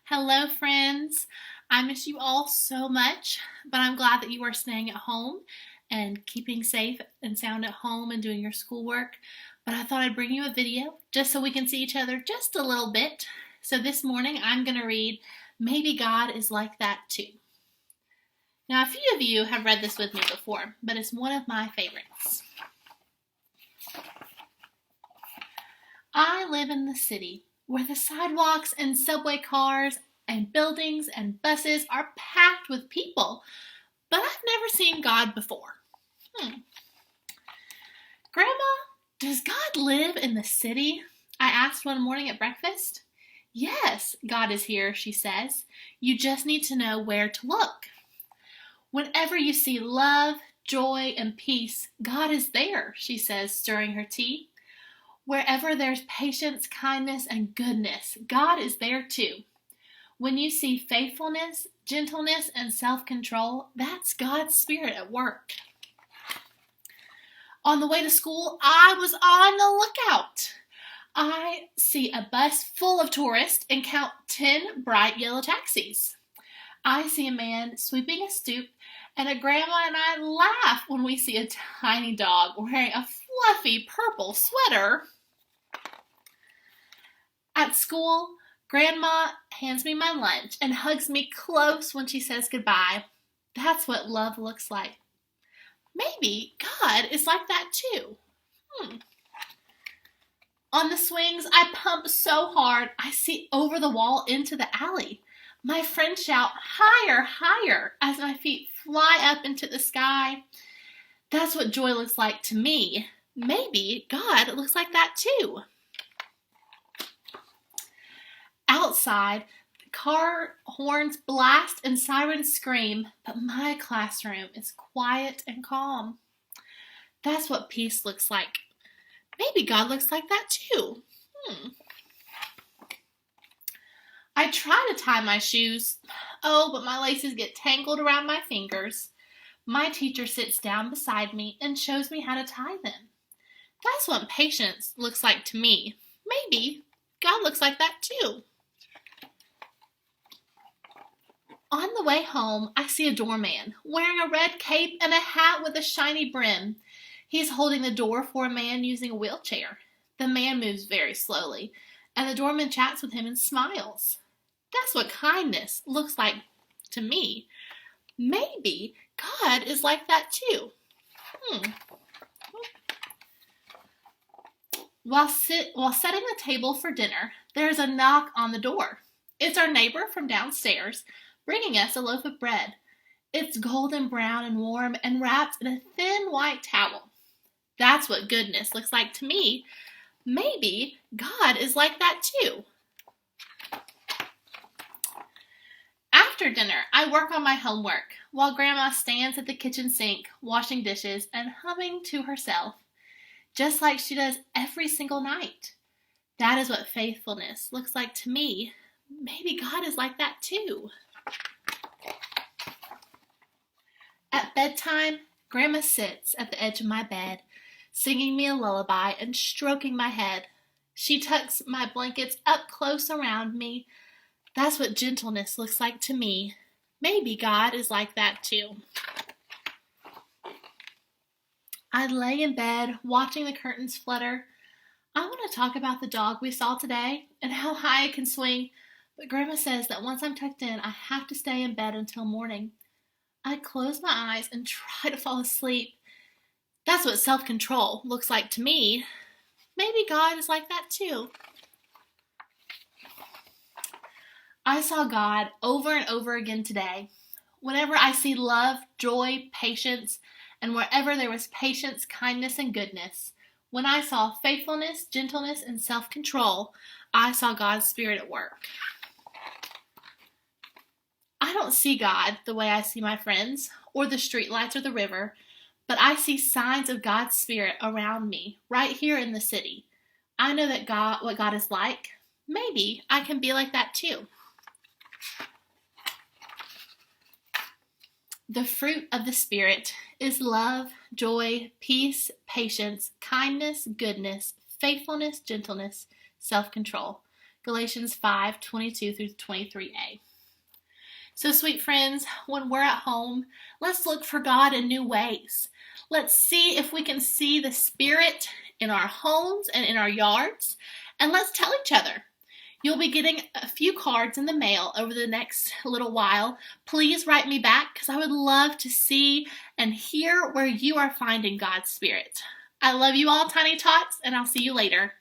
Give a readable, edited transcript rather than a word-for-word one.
Hello, friends. I miss you all so much, but I'm glad that you are staying at home and keeping safe and sound at home and doing your schoolwork. But I thought I'd bring you a video just so we can see each other just a little bit. So this morning I'm going to read Maybe God is Like That Too. Now, a few of you have read this with me before, but it's one of my favorites. I live in the city where the sidewalks and subway cars and buildings and buses are packed with people, but I've never seen God before. Grandma, does God live in the city? I asked one morning at breakfast. Yes, God is here, she says. You just need to know where to look. Whenever you see love, joy, and peace, God is there, she says, stirring her tea. Wherever there's patience, kindness, and goodness, God is there too. When you see faithfulness, gentleness, and self-control, that's God's Spirit at work. On the way to school, I was on the lookout. I see a bus full of tourists and count 10 bright yellow taxis. I see a man sweeping a stoop, and a grandma and I laugh when we see a tiny dog wearing a fluffy purple sweater. At school, Grandma hands me my lunch and hugs me close when she says goodbye. That's what love looks like. Maybe God is like that too. On the swings, I pump so hard I see over the wall into the alley. My friends shout, higher, higher, as my feet fly up into the sky. That's what joy looks like to me. Maybe God looks like that too. Outside, car horns blast and sirens scream, but my classroom is quiet and calm. That's what peace looks like. Maybe God looks like that too. I try to tie my shoes. Oh, but my laces get tangled around my fingers. My teacher sits down beside me and shows me how to tie them. That's what patience looks like to me. Maybe God looks like that too. On the way home, I see a doorman wearing a red cape and a hat with a shiny brim. He's holding the door for a man using a wheelchair. The man moves very slowly, and the doorman chats with him and smiles. That's what kindness looks like to me. Maybe God is like that too. While setting the table for dinner, there's a knock on the door. It's our neighbor from downstairs, bringing us a loaf of bread. It's golden brown and warm and wrapped in a thin white towel. That's what goodness looks like to me. Maybe God is like that too. After dinner, I work on my homework while Grandma stands at the kitchen sink washing dishes and humming to herself, just like she does every single night. That is what faithfulness looks like to me. Maybe God is like that too. At bedtime, Grandma sits at the edge of my bed, singing me a lullaby and stroking my head. She tucks my blankets up close around me. That's what gentleness looks like to me. Maybe God is like that too. I lay in bed, watching the curtains flutter. I want to talk about the dog we saw today and how high it can swing, but Grandma says that once I'm tucked in, I have to stay in bed until morning. I close my eyes and try to fall asleep. That's what self-control looks like to me. Maybe God is like that too. I saw God over and over again today. Whenever I see love, joy, patience, and wherever there was patience, kindness, and goodness, when I saw faithfulness, gentleness, and self-control, I saw God's Spirit at work. I don't see God the way I see my friends, or the streetlights or the river, but I see signs of God's Spirit around me, right here in the city. I know that what God is like. Maybe I can be like that too. The fruit of the Spirit is love, joy, peace, patience, kindness, goodness, faithfulness, gentleness, self-control. Galatians 5:22 through 23a. So, sweet friends, when we're at home, let's look for God in new ways. Let's see if we can see the Spirit in our homes and in our yards, and let's tell each other. You'll be getting a few cards in the mail over the next little while. Please write me back because I would love to see and hear where you are finding God's Spirit. I love you all, Tiny Tots, and I'll see you later.